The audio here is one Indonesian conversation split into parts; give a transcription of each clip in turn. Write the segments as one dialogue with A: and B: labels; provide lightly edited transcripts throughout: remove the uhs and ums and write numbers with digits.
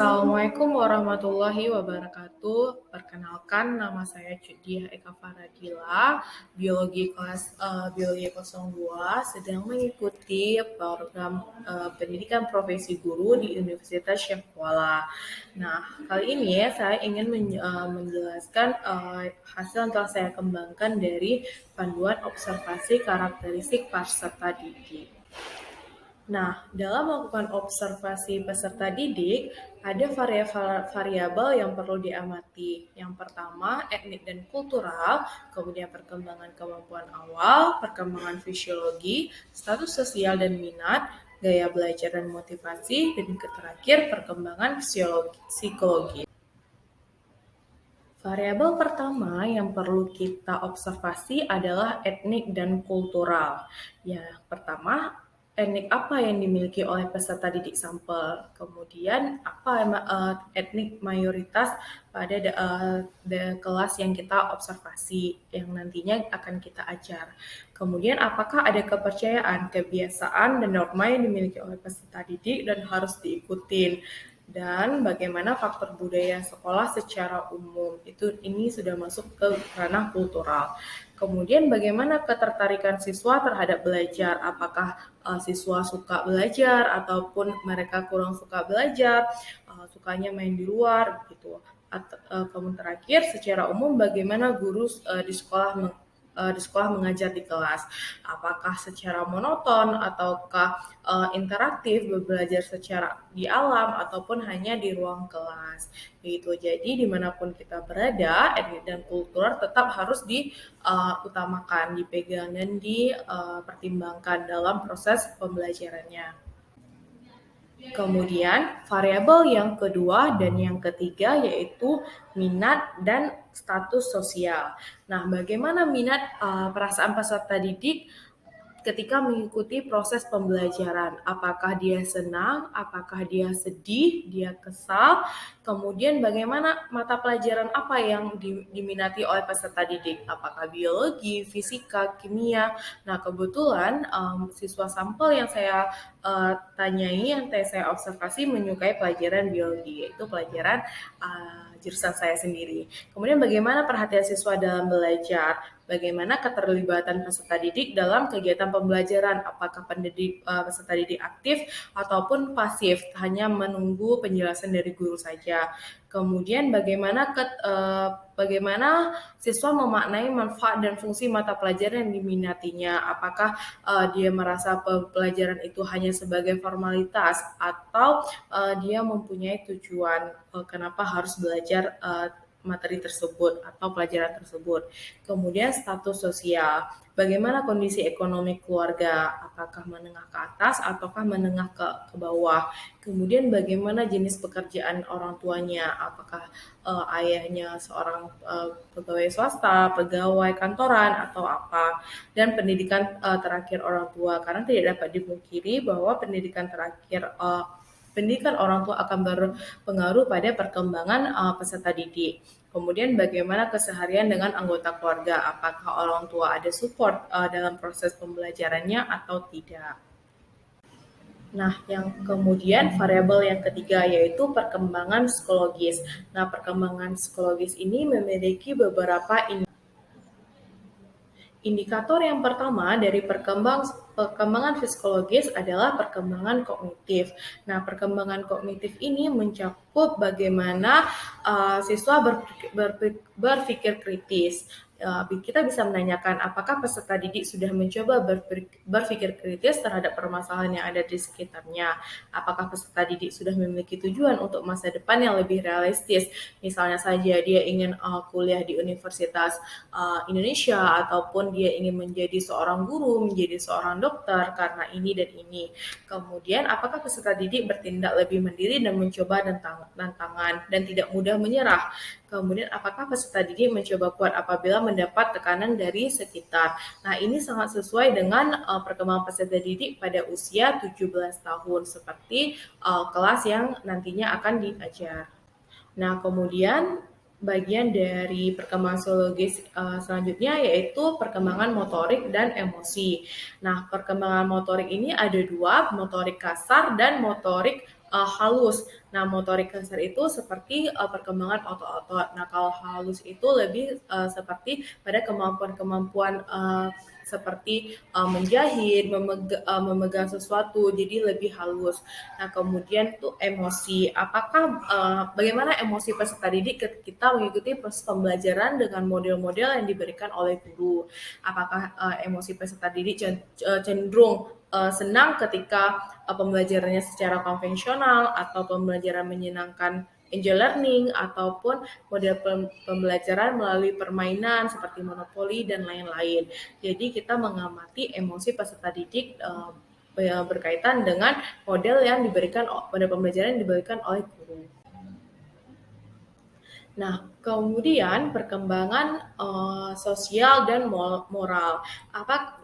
A: Assalamualaikum warahmatullahi wabarakatuh. Perkenalkan, nama saya Cudiah Eka Faradila, Biologi 02, sedang mengikuti program pendidikan profesi guru di Universitas Syekh Kuala. Nah, kali ini saya ingin menjelaskan hasil yang telah saya kembangkan dari panduan observasi karakteristik peserta didik. Nah, dalam melakukan observasi peserta didik, ada variabel yang perlu diamati. Yang pertama, etnik dan kultural, kemudian perkembangan kemampuan awal, perkembangan fisiologi, status sosial dan minat, gaya belajar dan motivasi, dan terakhir perkembangan psikologi. Variabel pertama yang perlu kita observasi adalah etnik dan kultural. Ya, pertama, etnik apa yang dimiliki oleh peserta didik sampel, kemudian apa etnik mayoritas pada kelas yang kita observasi, yang nantinya akan kita ajar. Kemudian apakah ada kepercayaan, kebiasaan, dan norma yang dimiliki oleh peserta didik dan harus diikutin. Dan bagaimana faktor budaya sekolah secara umum, ini sudah masuk ke ranah kultural. Kemudian bagaimana ketertarikan siswa terhadap belajar, apakah siswa suka belajar ataupun mereka kurang suka belajar, sukanya main di luar begitu. Kemudian terakhir, secara umum bagaimana guru di sekolah mengajar di kelas, apakah secara monoton ataukah interaktif, belajar secara di alam ataupun hanya di ruang kelas. Begitu. Jadi dimanapun kita berada, etnik dan kultur tetap harus diutamakan, dipegang dan dipertimbangkan dalam proses pembelajarannya. Kemudian variabel yang kedua dan yang ketiga yaitu minat dan status sosial. Nah, bagaimana minat perasaan peserta didik ketika mengikuti proses pembelajaran? Apakah dia senang, apakah dia sedih, dia kesal, kemudian bagaimana mata pelajaran apa yang diminati oleh peserta didik? Apakah biologi, fisika, kimia? Nah, kebetulan siswa sampel yang saya tanyai, yang saya observasi menyukai pelajaran biologi, yaitu pelajaran jurusan saya sendiri. Kemudian bagaimana perhatian siswa dalam belajar? Bagaimana keterlibatan peserta didik dalam kegiatan pembelajaran? Apakah peserta didik aktif ataupun pasif, hanya menunggu penjelasan dari guru saja? Kemudian bagaimana siswa memaknai manfaat dan fungsi mata pelajaran yang diminatinya? Apakah dia merasa pelajaran itu hanya sebagai formalitas atau dia mempunyai tujuan kenapa harus belajar materi tersebut atau pelajaran tersebut. Kemudian status sosial, bagaimana kondisi ekonomi keluarga, apakah menengah ke atas ataukah menengah ke bawah. Kemudian bagaimana jenis pekerjaan orang tuanya, apakah ayahnya seorang pegawai swasta, pegawai kantoran atau apa. Dan pendidikan terakhir orang tua, karena tidak dapat dipungkiri bahwa pendidikan orang tua akan berpengaruh pada perkembangan peserta didik. Kemudian bagaimana keseharian dengan anggota keluarga, apakah orang tua ada support dalam proses pembelajarannya atau tidak. Nah, yang kemudian variabel yang ketiga yaitu perkembangan psikologis. Nah, perkembangan psikologis ini memiliki beberapa indikator. Yang pertama dari perkembangan psikologis adalah perkembangan kognitif. Nah, perkembangan kognitif ini mencakup bagaimana siswa berpikir kritis. Kita bisa menanyakan apakah peserta didik sudah mencoba berpikir kritis terhadap permasalahan yang ada di sekitarnya. Apakah peserta didik sudah memiliki tujuan untuk masa depan yang lebih realistis. Misalnya saja dia ingin kuliah di Universitas Indonesia ataupun dia ingin menjadi seorang guru, menjadi seorang dokter karena ini dan ini. Kemudian apakah peserta didik bertindak lebih mandiri dan mencoba tantangan dan tidak mudah menyerah. Kemudian apakah peserta didik mencoba kuat apabila mendapat tekanan dari sekitar. Nah, ini sangat sesuai dengan perkembangan peserta didik pada usia 17 tahun seperti kelas yang nantinya akan diajar. Nah, kemudian bagian dari perkembangan psikologis selanjutnya yaitu perkembangan motorik dan emosi. Nah, perkembangan motorik ini ada dua, motorik kasar dan motorik halus. Nah, motorik kasar itu seperti perkembangan otot-otot. Nah, kalau halus itu lebih seperti pada kemampuan-kemampuan seperti menjahit, memegang sesuatu, jadi lebih halus. Nah, kemudian tuh emosi. Bagaimana emosi peserta didik ketika kita mengikuti proses pembelajaran dengan model-model yang diberikan oleh guru? Apakah emosi peserta didik cenderung senang ketika pembelajarannya secara konvensional atau pembelajaran menyenangkan enjoy learning ataupun model pembelajaran melalui permainan seperti monopoli dan lain-lain. Jadi kita mengamati emosi peserta didik berkaitan dengan model pembelajaran yang diberikan oleh guru. Nah, kemudian perkembangan sosial dan moral.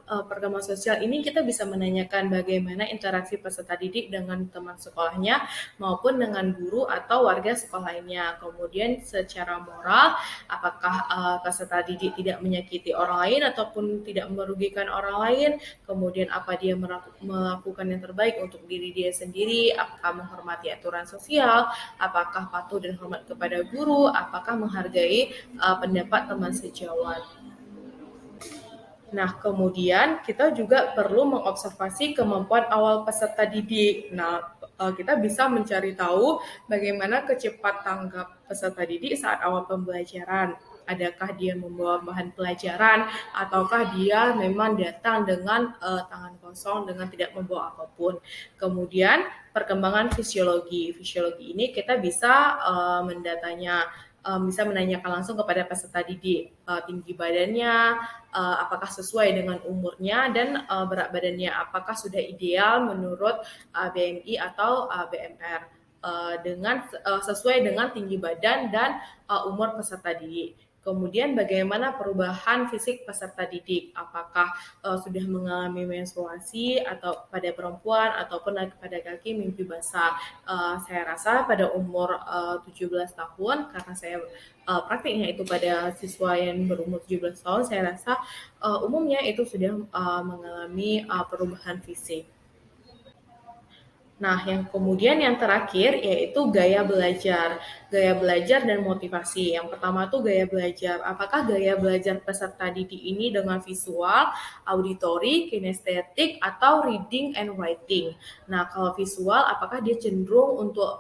A: Perkembangan sosial ini kita bisa menanyakan bagaimana interaksi peserta didik dengan teman sekolahnya maupun dengan guru atau warga sekolah lainnya. Kemudian secara moral, apakah peserta didik tidak menyakiti orang lain ataupun tidak merugikan orang lain? Kemudian apa dia melakukan yang terbaik untuk diri dia sendiri? Apakah menghormati aturan sosial? Apakah patuh dan hormat kepada guru? Apakah menghargai pendapat teman sejawat? Nah, kemudian kita juga perlu mengobservasi kemampuan awal peserta didik. Nah, kita bisa mencari tahu bagaimana kecepat tanggap peserta didik saat awal pembelajaran. Adakah dia membawa bahan pelajaran ataukah dia memang datang dengan tangan kosong dengan tidak membawa apapun. Kemudian perkembangan fisiologi. Fisiologi ini kita bisa bisa menanyakan langsung kepada peserta didik tinggi badannya, apakah sesuai dengan umurnya dan berat badannya apakah sudah ideal menurut BMI atau BMR sesuai dengan tinggi badan dan umur peserta didik. Kemudian bagaimana perubahan fisik peserta didik? Apakah sudah mengalami menstruasi atau pada perempuan ataupun pada laki mimpi basah? Saya rasa pada umur 17 tahun karena saya praktiknya itu pada siswa yang berumur 17 tahun, saya rasa umumnya itu sudah mengalami perubahan fisik. Nah, yang terakhir yaitu gaya belajar. Gaya belajar dan motivasi. Yang pertama tuh gaya belajar. Apakah gaya belajar peserta didik ini dengan visual, auditory, kinestetik, atau reading and writing? Nah, kalau visual, apakah dia cenderung untuk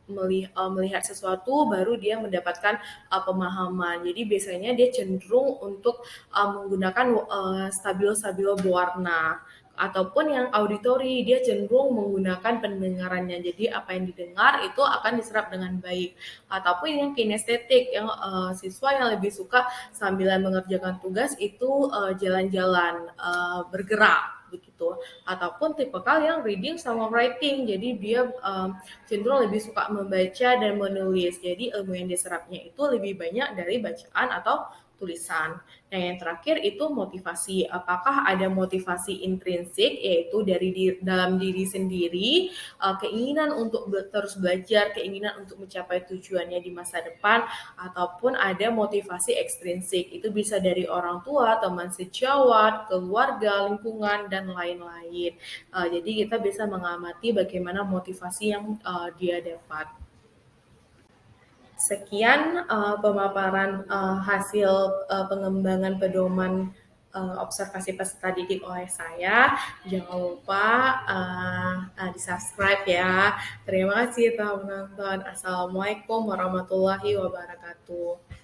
A: melihat sesuatu baru dia mendapatkan pemahaman. Jadi biasanya dia cenderung untuk menggunakan stabilo-stabilo berwarna ataupun yang auditory dia cenderung menggunakan pendengarannya, jadi apa yang didengar itu akan diserap dengan baik. Ataupun yang kinestetik yang siswa yang lebih suka sambil mengerjakan tugas itu jalan-jalan, bergerak begitu. Ataupun tipikal yang reading sama writing, jadi dia cenderung lebih suka membaca dan menulis, jadi ilmu yang diserapnya itu lebih banyak dari bacaan atau tulisan. Nah, yang terakhir itu motivasi. Apakah ada motivasi intrinsik, yaitu dari dalam diri sendiri, keinginan untuk terus belajar, keinginan untuk mencapai tujuannya di masa depan, ataupun ada motivasi ekstrinsik. Itu bisa dari orang tua, teman sejawat, keluarga, lingkungan, dan lain-lain. Jadi kita bisa mengamati bagaimana motivasi yang dia dapat. Sekian pemaparan hasil pengembangan pedoman observasi peserta didik oleh saya. Jangan lupa di-subscribe ya. Terima kasih telah menonton. Assalamualaikum warahmatullahi wabarakatuh.